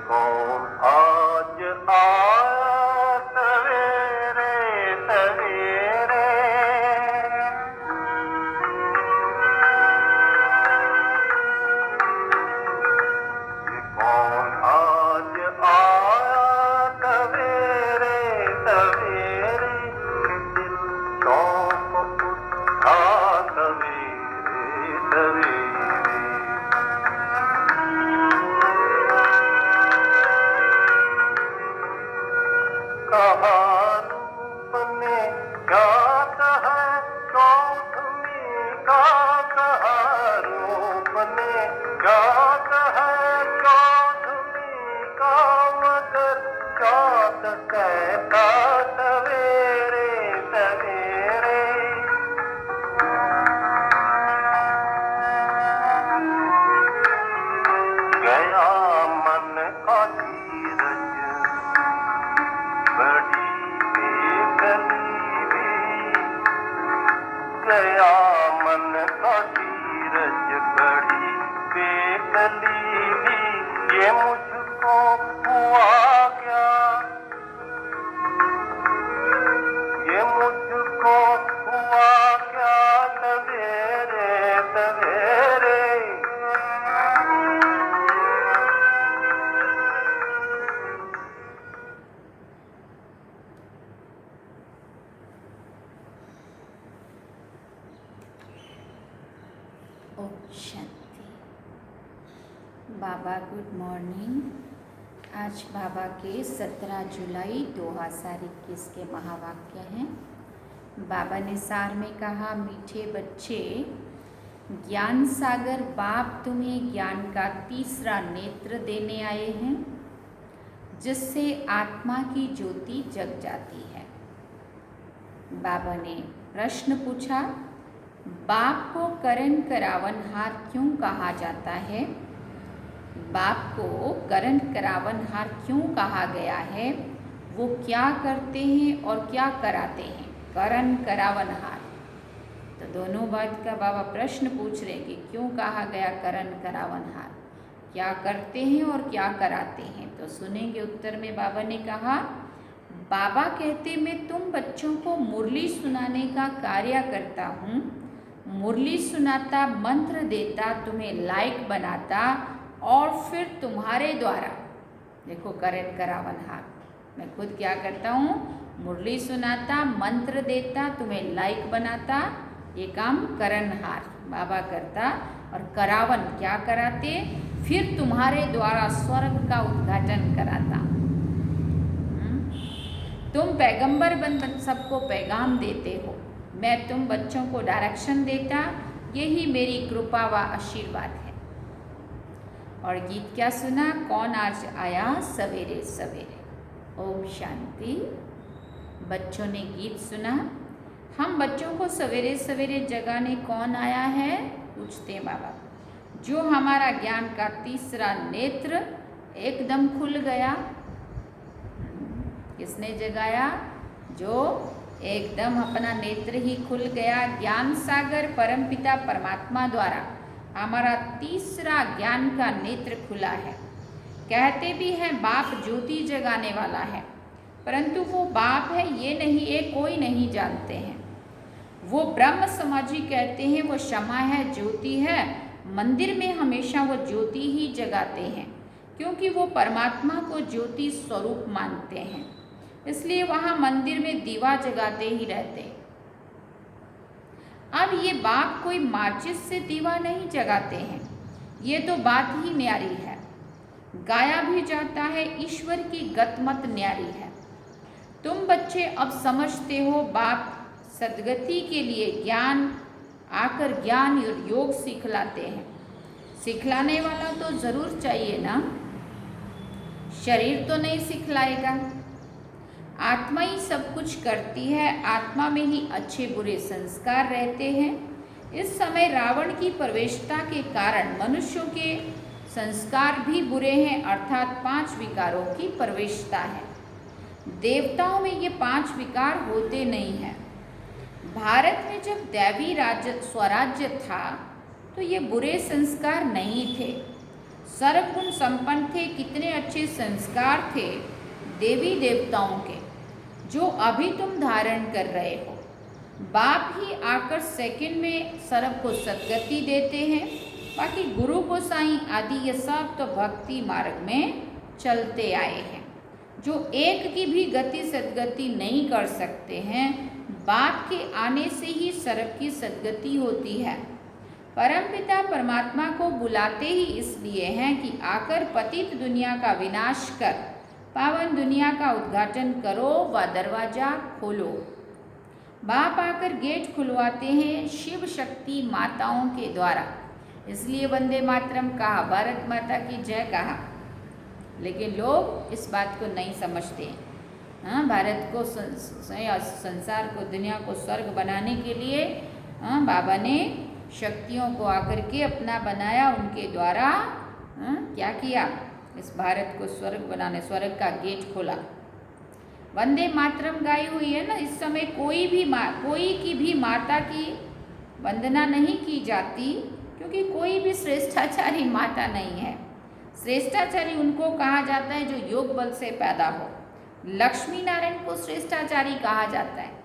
कौन आज आया सवेरे सवेरे, ये कौन आज आया सवेरे सवेरे, दिल चौंक उठा सवेरे सवेरे। कहा रूप ने गात है चौधरी का, कहा रूप ने गात है चौधरी का, मगर गात कहता सवेरे सवेरे। गया मन का धीरज बड़ी बेकलीबी, गया मन का धीरज बड़ी बेकलीबी, ये मुझको हुआ क्या, ये मुझको हुआ क्या सवेरे सवेरे। ओम शांति। बाबा गुड मॉर्निंग। आज बाबा के 17 जुलाई 2021 के महावाक्य हैं। बाबा ने सार में कहा, मीठे बच्चे, ज्ञान सागर बाप तुम्हें ज्ञान का तीसरा नेत्र देने आए हैं, जिससे आत्मा की ज्योति जग जाती है। बाबा ने प्रश्न पूछा, बाप को करण करावनहार क्यों कहा जाता है? बाप को करण करावनहार क्यों कहा गया है? वो क्या करते हैं और क्या कराते हैं? करण करावनहार। तो दोनों बात का बाबा प्रश्न पूछ रहे हैं कि क्यों कहा गया करण करावनहार, क्या करते हैं और क्या कराते हैं। तो सुनेंगे उत्तर में। बाबा ने कहा, बाबा कहते मैं तुम बच्चों को मुरली सुनाने का कार्य करता हूँ। मुरली सुनाता, मंत्र देता, तुम्हें लायक बनाता और फिर तुम्हारे द्वारा, देखो करण करावनहार, मैं खुद क्या करता हूँ, मुरली सुनाता, मंत्र देता, तुम्हें लायक बनाता, ये काम करणहार बाबा करता। और करावन क्या कराते, फिर तुम्हारे द्वारा स्वर्ग का उद्घाटन कराता। तुम पैगंबर बन सबको पैगाम देते हो, मैं तुम बच्चों को डायरेक्शन देता, यही मेरी कृपा व आशीर्वाद है। और गीत क्या सुना, कौन आज आया सवेरे सवेरे। ओम शांति। बच्चों ने गीत सुना। हम बच्चों को सवेरे सवेरे जगाने कौन आया है, पूछते हैं बाबा। जो हमारा ज्ञान का तीसरा नेत्र एकदम खुल गया। किसने जगाया? जो एकदम अपना नेत्र ही खुल गया। ज्ञान सागर परमपिता परमात्मा द्वारा हमारा तीसरा ज्ञान का नेत्र खुला है। कहते भी हैं बाप ज्योति जगाने वाला है, परंतु वो बाप है ये नहीं, ये कोई नहीं जानते हैं। वो ब्रह्म समाजी कहते हैं, वो क्षमा है, ज्योति है। मंदिर में हमेशा वो ज्योति ही जगाते हैं, क्योंकि वो परमात्मा को ज्योति स्वरूप मानते हैं, इसलिए वहाँ मंदिर में दीवा जगाते ही रहते। अब ये बाप कोई माचिस से दीवा नहीं जगाते हैं, ये तो बात ही न्यारी है। गाया भी जाता है, ईश्वर की गतमत न्यारी है। तुम बच्चे अब समझते हो, बाप सदगति के लिए ज्ञान आकर ज्ञान और योग सिखलाते हैं। सिखलाने वाला तो ज़रूर चाहिए ना, शरीर तो नहीं सिखलाएगा। आत्मा ही सब कुछ करती है, आत्मा में ही अच्छे बुरे संस्कार रहते हैं। इस समय रावण की प्रवेशता के कारण मनुष्यों के संस्कार भी बुरे हैं, अर्थात 5 विकारों की प्रवेशता है। देवताओं में ये 5 विकार होते नहीं हैं। भारत में जब दैवी राज्य स्वराज्य था तो ये बुरे संस्कार नहीं थे। सर्वगुण संपन्न थे, कितने अच्छे संस्कार थे देवी देवताओं के, जो अभी तुम धारण कर रहे हो। बाप ही आकर सेकंड में सर्व को सदगति देते हैं। बाकी गुरु गोसाई आदि ये सब तो भक्ति मार्ग में चलते आए हैं, जो एक की भी गति सदगति नहीं कर सकते हैं। बाप के आने से ही सर्व की सदगति होती है। परमपिता परमात्मा को बुलाते ही इसलिए हैं कि आकर पतित दुनिया का विनाश कर पावन दुनिया का उद्घाटन करो व दरवाजा खोलो। बाप आकर गेट खुलवाते हैं शिव शक्ति माताओं के द्वारा। इसलिए वंदे मातरम कहा, भारत माता की जय कहा, लेकिन लोग इस बात को नहीं समझते हैं। हाँ, भारत को संसार को दुनिया को स्वर्ग बनाने के लिए बाबा ने शक्तियों को आकर के अपना बनाया, उनके द्वारा क्या किया, इस भारत को स्वर्ग बनाने, स्वर्ग का गेट खोला। वंदे मातरम गाई हुई है ना, इस समय कोई की भी माता की वंदना नहीं की जाती, क्योंकि कोई भी श्रेष्ठाचारी माता नहीं है। श्रेष्ठाचारी उनको कहा जाता है जो योग बल से पैदा हो। लक्ष्मी नारायण को श्रेष्ठाचारी कहा जाता है।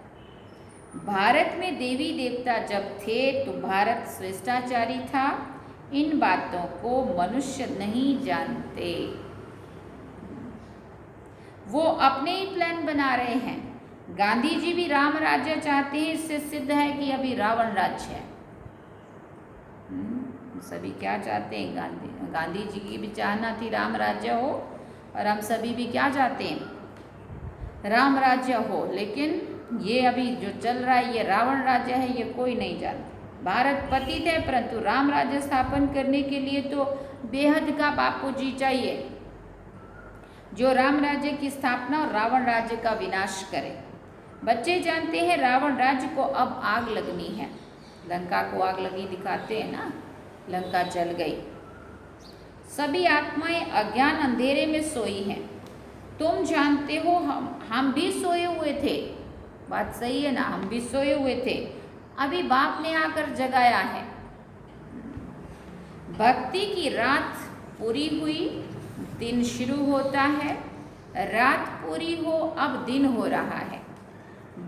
भारत में देवी देवता जब थे तो भारत श्रेष्ठाचारी था। इन बातों को मनुष्य नहीं जानते, वो अपने ही प्लान बना रहे हैं। गांधी जी भी राम राज्य चाहते हैं, इससे सिद्ध है कि अभी रावण राज्य है। सभी क्या चाहते हैं, गांधी जी की भी चाहना थी राम राज्य हो, और हम सभी भी क्या चाहते हैं, राम राज्य हो। लेकिन ये अभी जो चल रहा है ये रावण राज्य है, ये कोई नहीं जानता। भारत पतित है, परंतु राम राज्य स्थापन करने के लिए तो बेहद का बापू जी चाहिए, जो राम राज्य की स्थापना और रावण राज्य का विनाश करे। बच्चे जानते हैं रावण राज्य को अब आग लगनी है। लंका को आग लगी दिखाते हैं ना, लंका जल गई। सभी आत्माएं अज्ञान अंधेरे में सोई हैं। तुम जानते हो हम भी सोए हुए थे, बात सही है ना, हम भी सोए हुए थे, अभी बाप ने आकर जगाया है। भक्ति की रात पूरी हुई, दिन शुरू होता है। रात पूरी हो, अब दिन हो रहा है।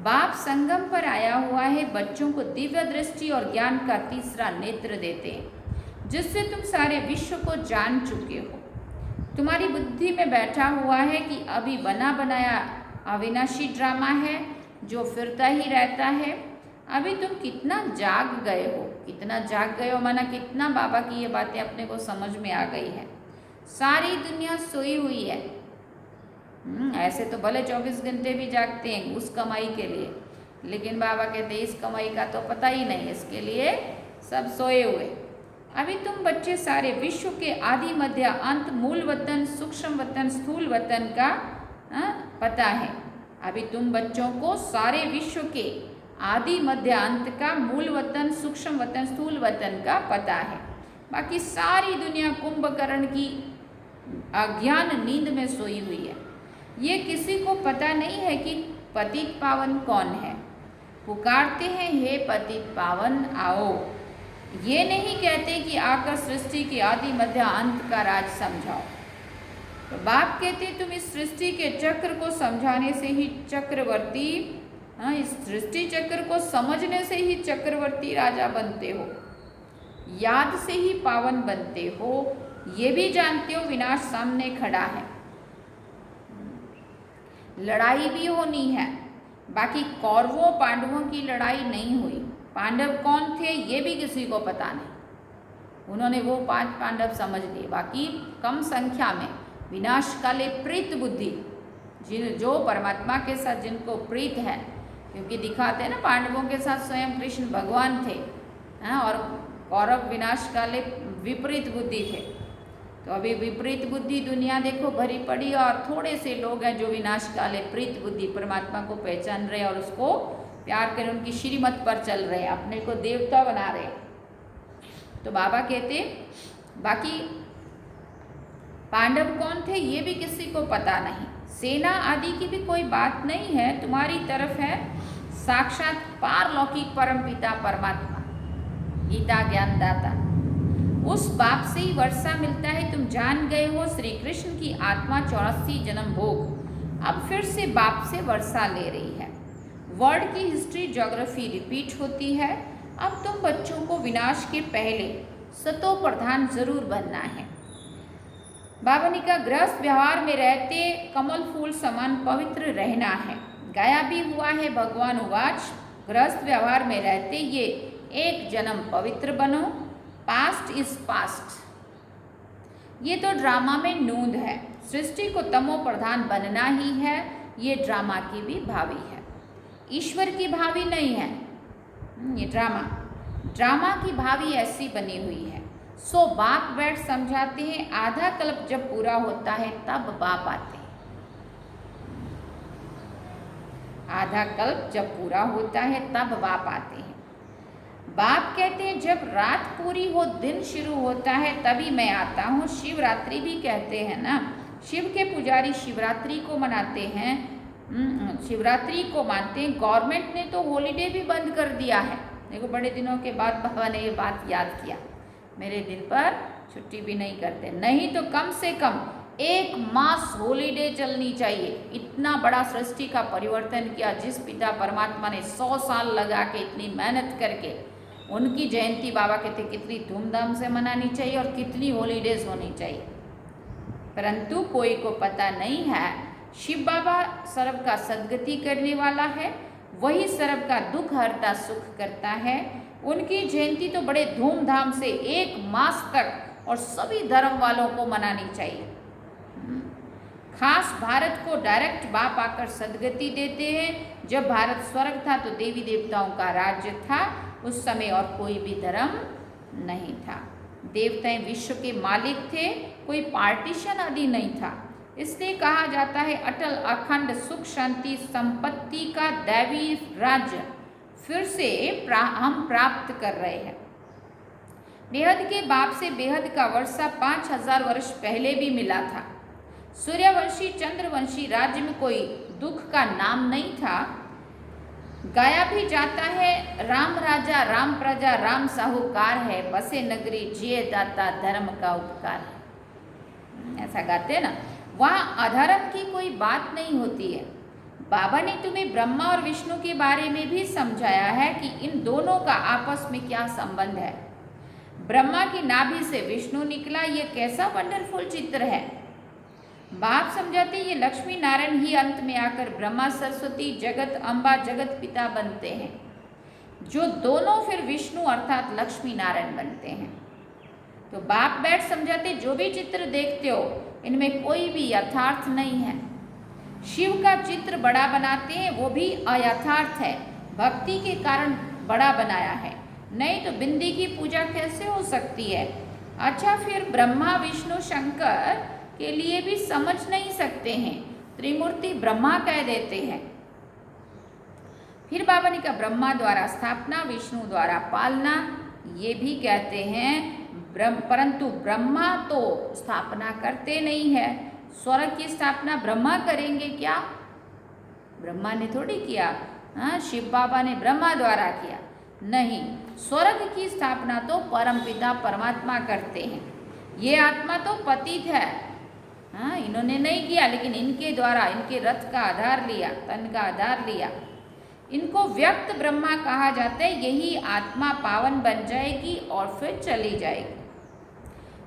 बाप संगम पर आया हुआ है, बच्चों को दिव्य दृष्टि और ज्ञान का तीसरा नेत्र देते हैं, जिससे तुम सारे विश्व को जान चुके हो। तुम्हारी बुद्धि में बैठा हुआ है कि अभी बना बनाया अविनाशी ड्रामा है जो फिरता ही रहता है। अभी तुम कितना जाग गए हो, कितना जाग गए हो माना कितना बाबा की ये बातें अपने को समझ में आ गई है। सारी दुनिया सोई हुई है। ऐसे तो भले 24 घंटे भी जागते हैं उस कमाई के लिए, लेकिन बाबा कहते इस कमाई का तो पता ही नहीं, इसके लिए सब सोए हुए। अभी तुम बच्चे सारे विश्व के आदि मध्य अंत, मूल वतन, सूक्ष्म वतन, स्थूल वतन का पता है। अभी तुम बच्चों को सारे विश्व के आदि मध्य अंत का, मूल वतन, सूक्ष्म वतन, स्थूल वतन का पता है। बाकी सारी दुनिया कुंभकर्ण की अज्ञान नींद में सोई हुई है। ये किसी को पता नहीं है कि पतित पावन कौन है। पुकारते हैं हे पतित पावन आओ, ये नहीं कहते कि आकर सृष्टि के आदि मध्य अंत का राज समझाओ। तो बाप कहते तुम इस सृष्टि के चक्र को समझाने से ही चक्रवर्ती, इस सृष्टि चक्र को समझने से ही चक्रवर्ती राजा बनते हो, याद से ही पावन बनते हो। ये भी जानते हो विनाश सामने खड़ा है, लड़ाई भी होनी है। बाकी कौरवों पांडवों की लड़ाई नहीं हुई। पांडव कौन थे ये भी किसी को पता नहीं, उन्होंने वो 5 पांडव समझ लिए। बाकी कम संख्या में विनाश काले प्रीत बुद्धि, जो परमात्मा के साथ जिनको प्रीत है, क्योंकि दिखाते हैं ना पांडवों के साथ स्वयं कृष्ण भगवान थे, और कौरव विनाश काले विपरीत बुद्धि थे। तो अभी विपरीत बुद्धि दुनिया देखो भरी पड़ी, और थोड़े से लोग हैं जो विनाश काले प्रीत बुद्धि परमात्मा को पहचान रहे और उसको प्यार कर उनकी श्रीमत पर चल रहे हैं, अपने को देवता बना रहे। तो बाबा कहते बाकी पांडव कौन थे ये भी किसी को पता नहीं, सेना आदि की भी कोई बात नहीं है। तुम्हारी तरफ है साक्षात पारलौकिक परमपिता परमात्मा, गीता ज्ञानदाता। उस बाप से ही वर्षा मिलता है। तुम जान गए हो श्री कृष्ण की आत्मा 84 जन्म भोग अब फिर से बाप से वर्षा ले रही है। वर्ल्ड की हिस्ट्री ज्योग्राफी रिपीट होती है। अब तुम बच्चों को विनाश के पहले सतो प्रधान जरूर बनना है। बाबा ने कहा गृहस्थ व्यवहार में रहते कमल फूल समान पवित्र रहना है। गाया भी हुआ है भगवान उवाच, गृहस्थ व्यवहार में रहते ये एक जन्म पवित्र बनो, पास्ट इज पास्ट। ये तो ड्रामा में नूंद है। सृष्टि को तमो प्रधान बनना ही है। ये ड्रामा की भी भावी है, ईश्वर की भावी नहीं है। ये ड्रामा की भावी ऐसी बनी हुई है। सो बाप बैठ समझाते हैं आधा कल्प जब पूरा होता है तब बाप आते हैं। आधा कल्प जब पूरा होता है तब बाप आते हैं। बाप कहते हैं जब रात पूरी हो दिन शुरू होता है तभी मैं आता हूँ। शिवरात्रि भी कहते हैं ना, शिव के पुजारी शिवरात्रि को मनाते हैं, शिवरात्रि को मानते हैं। गवर्नमेंट ने तो हॉलीडे भी बंद कर दिया है। देखो बड़े दिनों के बाद बाबा ने ये बात याद किया, मेरे दिन पर छुट्टी भी नहीं करते। नहीं तो कम से कम एक मास हॉलीडे चलनी चाहिए। इतना बड़ा सृष्टि का परिवर्तन किया, जिस पिता परमात्मा ने 100 साल लगा के इतनी मेहनत करके उनकी जयंती बाबा कहते कितनी धूमधाम से मनानी चाहिए और कितनी हॉलीडेज होनी चाहिए। परंतु कोई को पता नहीं है शिव बाबा सर्व का सद्गति करने वाला है, वही सर्व का दुख हरता सुख करता है। उनकी जयंती तो बड़े धूमधाम से 1 मास तक और सभी धर्म वालों को मनानी चाहिए। खास भारत को डायरेक्ट बाप आकर सद्गति देते हैं। जब भारत स्वर्ग था तो देवी देवताओं का राज्य था, उस समय और कोई भी धर्म नहीं था। देवताएं विश्व के मालिक थे, कोई पार्टीशन आदि नहीं था। इसलिए कहा जाता है अटल अखंड सुख शांति संपत्ति का दैवी राज्य फिर से हम प्राप्त कर रहे हैं। बेहद के बाप से बेहद का वर्षा 5000 वर्ष पहले भी मिला था। सूर्यवंशी चंद्रवंशी राज्य में कोई दुख का नाम नहीं था। गाया भी जाता है राम राजा राम प्रजा राम साहूकार है, बसे नगरी जिए दाता धर्म का उपकार है, ऐसा गाते हैं ना। वहाँ अधर्म की कोई बात नहीं होती है। बाबा ने तुम्हें ब्रह्मा और विष्णु के बारे में भी समझाया है कि इन दोनों का आपस में क्या संबंध है। ब्रह्मा की नाभि से विष्णु निकला, ये कैसा वंडरफुल चित्र है। बाप समझाते ये लक्ष्मी नारायण ही अंत में आकर ब्रह्मा सरस्वती जगत अम्बा जगत पिता बनते हैं, जो दोनों फिर विष्णु अर्थात लक्ष्मी नारायण बनते हैं। तो बाप बैठ समझाते जो भी चित्र देखते हो इनमें कोई भी यथार्थ नहीं है। शिव का चित्र बड़ा बनाते हैं वो भी अयथार्थ है, भक्ति के कारण बड़ा बनाया है, नहीं तो बिंदी की पूजा कैसे हो सकती है। अच्छा फिर ब्रह्मा विष्णु शंकर के लिए भी समझ नहीं सकते हैं, त्रिमूर्ति ब्रह्मा कह देते हैं। फिर बाबा ने कहा ब्रह्मा द्वारा स्थापना विष्णु द्वारा पालना, ये भी कहते हैं। परंतु ब्रह्मा तो स्थापना करते नहीं है। स्वर्ग की स्थापना ब्रह्मा करेंगे क्या? ब्रह्मा ने थोड़ी किया, हाँ शिव बाबा ने ब्रह्मा द्वारा किया। नहीं, स्वर्ग की स्थापना तो परमपिता परमात्मा करते हैं। ये आत्मा तो पतित है, हाँ इन्होंने नहीं किया, लेकिन इनके द्वारा इनके रथ का आधार लिया, तन का आधार लिया। इनको व्यक्त ब्रह्मा कहा जाता है। यही आत्मा पावन बन जाएगी और फिर चली जाएगी।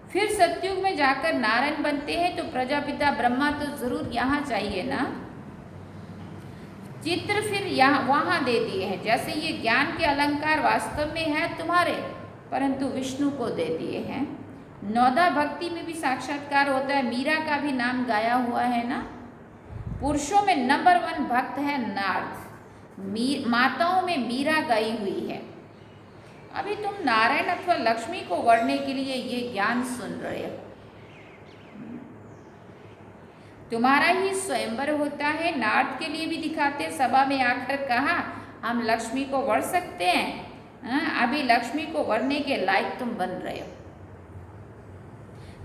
फिर सतयुग में जाकर नारायण बनते हैं तो प्रजापिता ब्रह्मा तो जरूर यहाँ चाहिए ना। चित्र फिर यहाँ वहाँ दे दिए हैं। जैसे ये ज्ञान के अलंकार वास्तव में है तुम्हारे, परंतु विष्णु को दे दिए हैं। नौदा भक्ति में भी साक्षात्कार होता है। मीरा का भी नाम गाया हुआ है ना। पुरुषों में नंबर 1 भक्त है नारद, माताओं में मीरा गाई हुई है। अभी तुम नारायण अथवा लक्ष्मी को वर्णने के लिए ये ज्ञान सुन रहे हो। तुम्हारा ही स्वयंवर होता है। नारद के लिए भी दिखाते, सभा में आकर कहा हम लक्ष्मी को वर सकते हैं। अभी लक्ष्मी को वरने के लायक तुम बन रहे हो।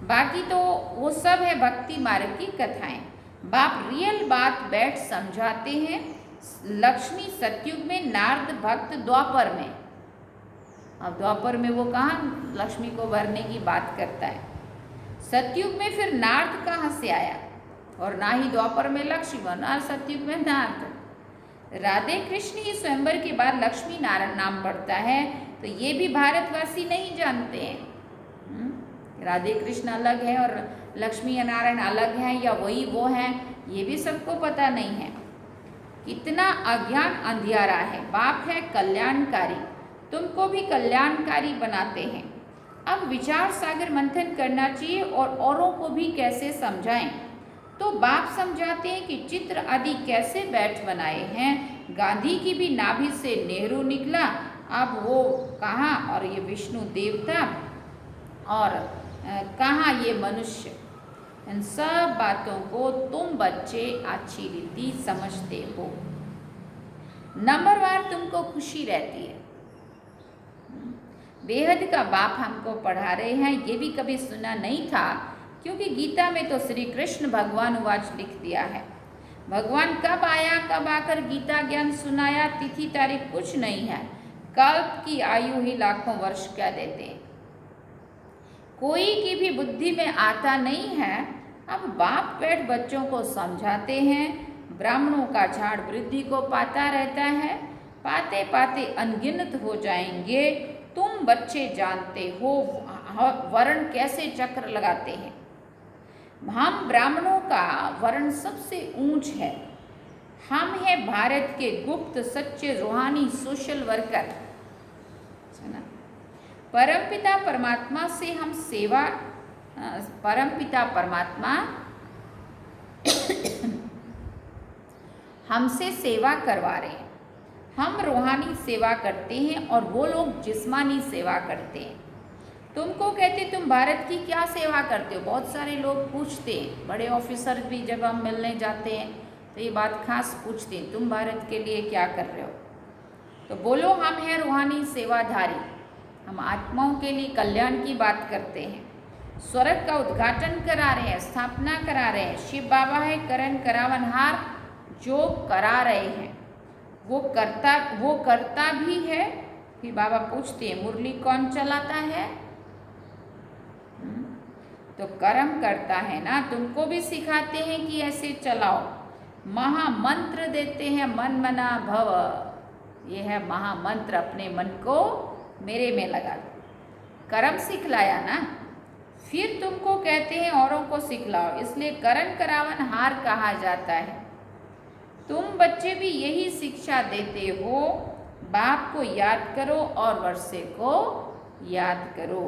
बाकी तो वो सब है भक्ति मार्ग की कथाएं। बाप रियल बात बैठ समझाते हैं। लक्ष्मी सतयुग में, नारद भक्त द्वापर में, अब द्वापर में वो कहाँ लक्ष्मी को भरने की बात करता है। सतयुग में फिर नारद कहाँ से आया, और ना ही द्वापर में लक्ष्मण और सतयुग में नारद। राधे कृष्ण ही स्वयंवर के बाद लक्ष्मी नारायण नाम पड़ता है, तो ये भी भारतवासी नहीं जानते हैं। राधे कृष्ण अलग है और लक्ष्मी नारायण अलग है, या वही वो हैं, ये भी सबको पता नहीं है। कितना अज्ञान अंधियारा है। बाप है कल्याणकारी, तुमको भी कल्याणकारी बनाते हैं। अब विचार सागर मंथन करना चाहिए और औरों को भी कैसे समझाएं। तो बाप समझाते हैं कि चित्र आदि कैसे बैठ बनाए हैं। गांधी की भी नाभि से नेहरू निकला, अब वो कहाँ, और ये विष्णु देवता और कहाँ ये मनुष्य। इन सब बातों को तुम बच्चे अच्छी रीति समझते हो। नंबरवार तुमको खुशी रहती है। बेहद का बाप हमको पढ़ा रहे हैं, ये भी कभी सुना नहीं था, क्योंकि गीता में तो श्री कृष्ण भगवान उवाच लिख दिया है। भगवान कब आया, कब आकर गीता ज्ञान सुनाया, तिथि तारीख कुछ नहीं है। कल्प की आयु ही लाखों वर्ष क्या देते हैं, कोई की भी बुद्धि में आता नहीं है। अब बाप बैठ बच्चों को समझाते हैं। ब्राह्मणों का झाड़ वृद्धि को पाता रहता है, पाते पाते अनगिनत हो जाएंगे। तुम बच्चे जानते हो वर्ण कैसे चक्र लगाते हैं। हम ब्राह्मणों का वर्ण सबसे ऊंच है। हम हैं भारत के गुप्त सच्चे रूहानी सोशल वर्कर। परमपिता परमात्मा से हम सेवा, परमपिता परमात्मा हमसे सेवा करवा रहे हैं। हम रूहानी सेवा करते हैं और वो लोग जिस्मानी सेवा करते हैं। तुमको कहते तुम भारत की क्या सेवा करते हो, बहुत सारे लोग पूछते हैं। बड़े ऑफिसर भी जब हम मिलने जाते हैं तो ये बात खास पूछते हैं, तुम भारत के लिए क्या कर रहे हो। तो बोलो हम हैं रूहानी सेवाधारी, हम आत्माओं के लिए कल्याण की बात करते हैं। स्वर्ग का उद्घाटन करा रहे हैं, स्थापना करा रहे हैं। शिव बाबा है करण करावनहार, जो करा रहे हैं वो करता भी है। फिर बाबा पूछते हैं मुरली कौन चलाता है, तो कर्म करता है ना। तुमको भी सिखाते हैं कि ऐसे चलाओ। महामंत्र देते हैं मन मना भव, ये है महामंत्र। अपने मन को मेरे में लगा दो, कर्म सिखलाया ना। फिर तुमको कहते हैं औरों को सिखलाओ, इसलिए करण करावन हार कहा जाता है। तुम बच्चे भी यही शिक्षा देते हो, बाप को याद करो और वर्षे को याद करो।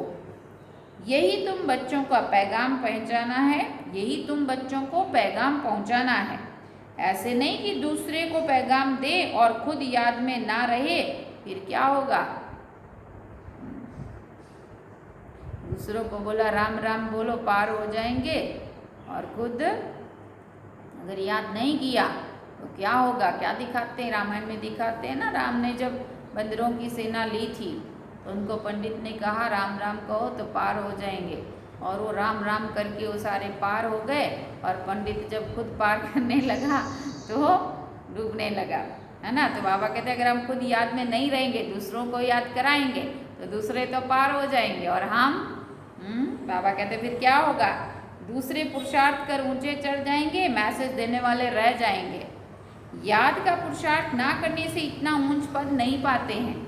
यही तुम बच्चों का पैगाम पहुंचाना है, यही तुम बच्चों को पैगाम पहुंचाना है। ऐसे नहीं कि दूसरे को पैगाम दे और खुद याद में ना रहे, फिर क्या होगा। दूसरों को बोला राम राम बोलो पार हो जाएंगे, और खुद अगर याद नहीं किया तो क्या होगा। क्या दिखाते हैं, रामायण में दिखाते हैं ना, राम ने जब बंदरों की सेना ली थी तो उनको पंडित ने कहा राम राम कहो तो पार हो जाएंगे, और वो राम राम करके वो सारे पार हो गए। और पंडित जब खुद पार करने लगा तो डूबने लगा, है ना। तो बाबा कहते हैं अगर हम खुद याद में नहीं रहेंगे, दूसरों को याद कराएंगे तो दूसरे तो पार हो जाएंगे, और हम बाबा कहते फिर क्या होगा। दूसरे पुरुषार्थ कर ऊंचे चढ़ जाएंगे, मैसेज देने वाले रह जाएंगे। याद का पुरुषार्थ ना करने से इतना ऊंच पद नहीं पाते हैं।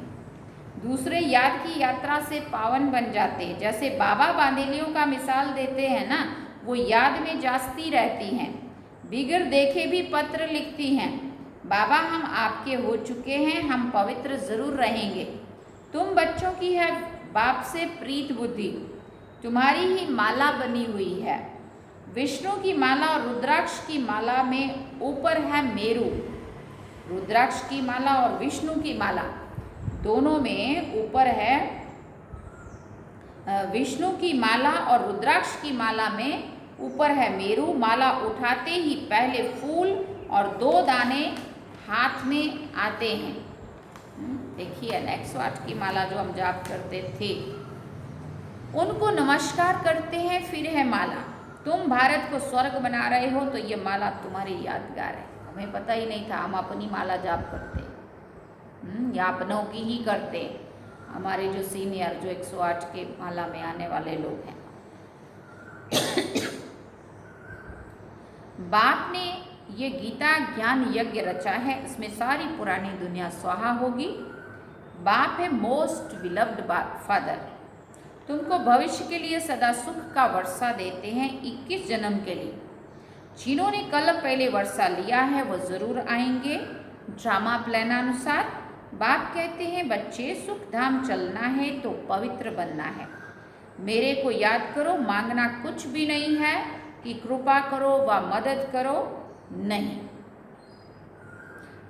दूसरे याद की यात्रा से पावन बन जाते हैं। जैसे बाबा बांदेलियों का मिसाल देते हैं ना, वो याद में जाती रहती हैं, बिगर देखे भी पत्र लिखती हैं। बाबा हम आपके हो चुके हैं, हम पवित्र जरूर रहेंगे। तुम बच्चों की है बाप से प्रीत बुद्धि, तुम्हारी ही माला बनी हुई है। विष्णु की माला और रुद्राक्ष की माला में ऊपर है मेरू। रुद्राक्ष की माला और विष्णु की माला दोनों में ऊपर है, विष्णु की माला और रुद्राक्ष की माला में ऊपर है मेरू। माला उठाते ही पहले फूल और 2 दाने हाथ में आते हैं। देखिए नेक्स्ट वाट की माला जो हम जाप करते थे, उनको नमस्कार करते हैं, फिर है माला। तुम भारत को स्वर्ग बना रहे हो तो ये माला तुम्हारी यादगार है। हमें पता ही नहीं था, हम अपनी माला जाप करते या अपनों की ही करते। हमारे जो सीनियर जो 108 के माला में आने वाले लोग हैं। बाप ने ये गीता ज्ञान यज्ञ रचा है, इसमें सारी पुरानी दुनिया स्वाहा होगी। बाप है मोस्ट विलव्ड फादर, तुमको भविष्य के लिए सदा सुख का वर्षा देते हैं 21 जन्म के लिए। जिन्होंने कल पहले वर्षा लिया है वो ज़रूर आएंगे। ड्रामा प्लानानुसार बाप कहते हैं बच्चे सुख धाम चलना है तो पवित्र बनना है। मेरे को याद करो, मांगना कुछ भी नहीं है कि कृपा करो व मदद करो, नहीं।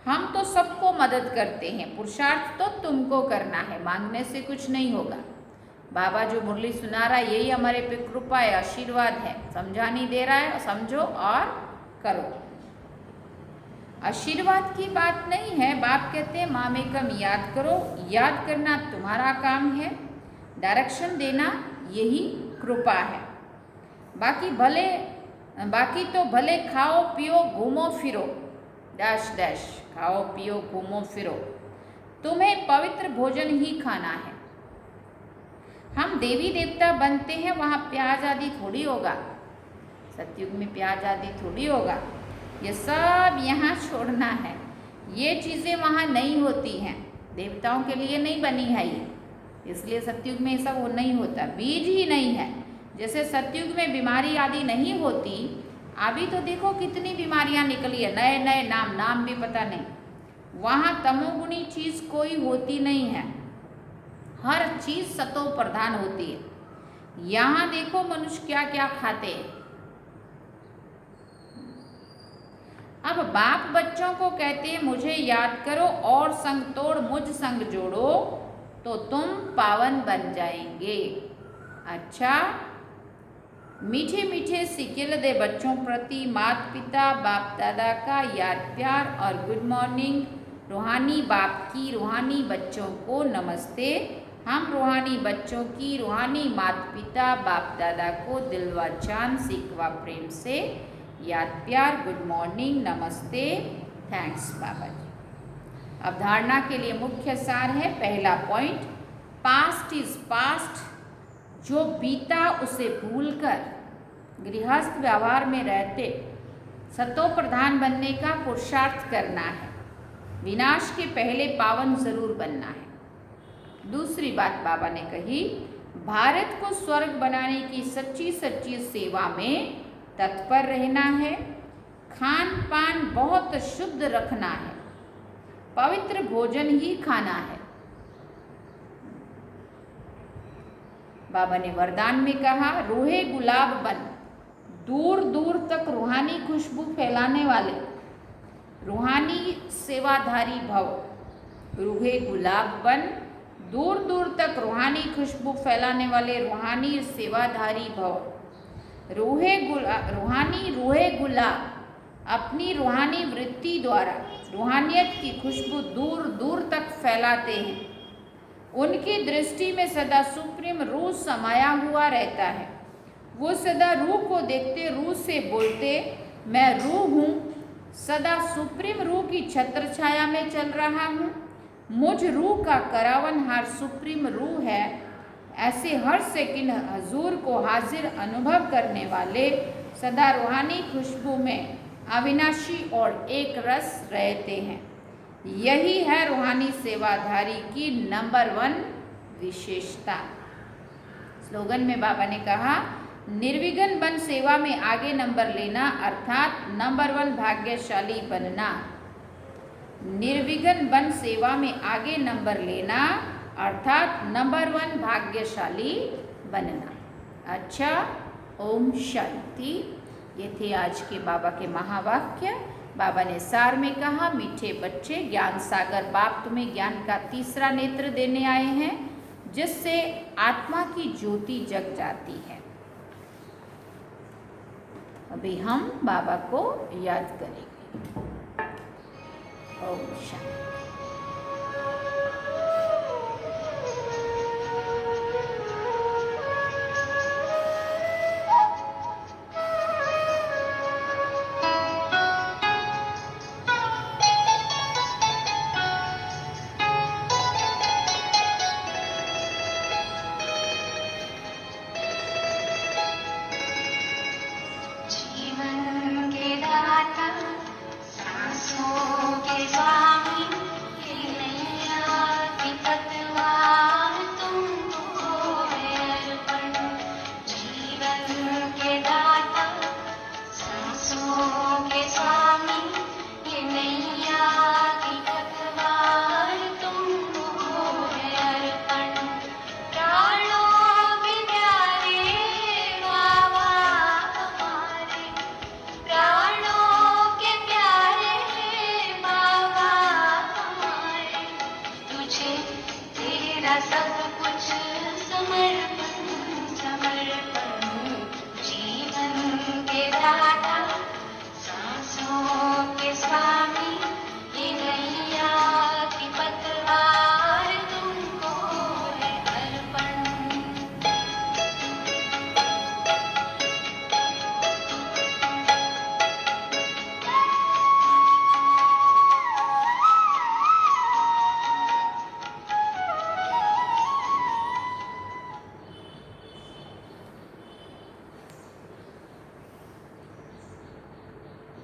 हम तो सबको मदद करते हैं, पुरुषार्थ तो तुमको करना है, मांगने से कुछ नहीं होगा। बाबा जो मुरली सुना रहा है यही हमारे पे कृपा है, आशीर्वाद है, समझा नहीं दे रहा है, समझो और करो। आशीर्वाद की बात नहीं है। बाप कहते हैं मामेकम याद करो, याद करना तुम्हारा काम है, डायरेक्शन देना यही कृपा है। बाकी तो भले खाओ पियो घूमो फिरो, डैश डैश, खाओ पियो घूमो फिरो, तुम्हें पवित्र भोजन ही खाना है। हम देवी देवता बनते हैं, वहाँ प्याज आदि थोड़ी होगा, सतयुग में प्याज आदि थोड़ी होगा। ये सब यहाँ छोड़ना है, ये चीज़ें वहाँ नहीं होती हैं, देवताओं के लिए नहीं बनी है ये, इसलिए सतयुग में ये सब वो नहीं होता, बीज ही नहीं है। जैसे सतयुग में बीमारी आदि नहीं होती, अभी तो देखो कितनी बीमारियाँ निकली है, नए नए नाम भी पता नहीं। वहाँ तमोगुणी चीज़ कोई होती नहीं है, हर चीज़ सतो प्रधान होती है। यहाँ देखो मनुष्य क्या क्या खाते हैं। अब बाप बच्चों को कहते हैं मुझे याद करो और संग तोड़ मुझ संग जोड़ो तो तुम पावन बन जाएंगे। अच्छा, मीठे मीठे सिकिल दे बच्चों प्रति माता पिता बाप दादा का याद प्यार और गुड मॉर्निंग। रूहानी बाप की रूहानी बच्चों को नमस्ते। हम रूहानी बच्चों की रूहानी माता पिता बाप दादा को दिल व जान सीख व प्रेम से याद प्यार, गुड मॉर्निंग, नमस्ते, थैंक्स बाबा जी। अवधारणा के लिए मुख्य सार है, पहला पॉइंट, पास्ट इज पास्ट, जो बीता उसे भूलकर गृहस्थ व्यवहार में रहते सतो प्रधान बनने का पुरुषार्थ करना है। विनाश के पहले पावन जरूर बनना है। दूसरी बात बाबा ने कही, भारत को स्वर्ग बनाने की सच्ची सच्ची सेवा में तत्पर रहना है। खान पान बहुत शुद्ध रखना है, पवित्र भोजन ही खाना है। बाबा ने वरदान में कहा, रूहे गुलाब बन, दूर दूर तक रूहानी खुशबू फैलाने वाले रूहानी सेवाधारी भव। रूहे गुलाब बन, दूर दूर तक रूहानी खुशबू फैलाने वाले रूहानी सेवाधारी भव। रूहे गुलाब अपनी रूहानी वृत्ति द्वारा रूहानियत की खुशबू दूर दूर तक फैलाते हैं। उनकी दृष्टि में सदा सुप्रीम रूह समाया हुआ रहता है। वो सदा रूह को देखते, रूह से बोलते, मैं रूह हूँ, सदा सुप्रीम रूह की छत्र छाया में चल रहा हूँ। मुझ रूह का करावनहार सुप्रीम रूह है। ऐसे हर सेकंड हजूर को हाजिर अनुभव करने वाले सदा रूहानी खुशबू में अविनाशी और एक रस रहते हैं। यही है रूहानी सेवाधारी की नंबर 1 विशेषता। स्लोगन में बाबा ने कहा, निर्विघ्न बन सेवा में आगे नंबर लेना, अर्थात नंबर 1 भाग्यशाली बनना। निर्विघ्न बन सेवा में आगे नंबर लेना, अर्थात नंबर 1 भाग्यशाली बनना। अच्छा, ओम शांति। ये थे आज के बाबा के महावाक्य। बाबा ने सार में कहा, मीठे बच्चे, ज्ञान सागर बाप तुम्हें ज्ञान का तीसरा नेत्र देने आए हैं, जिससे आत्मा की ज्योति जग जाती है। अभी हम बाबा को याद करेंगे। ओम शांति।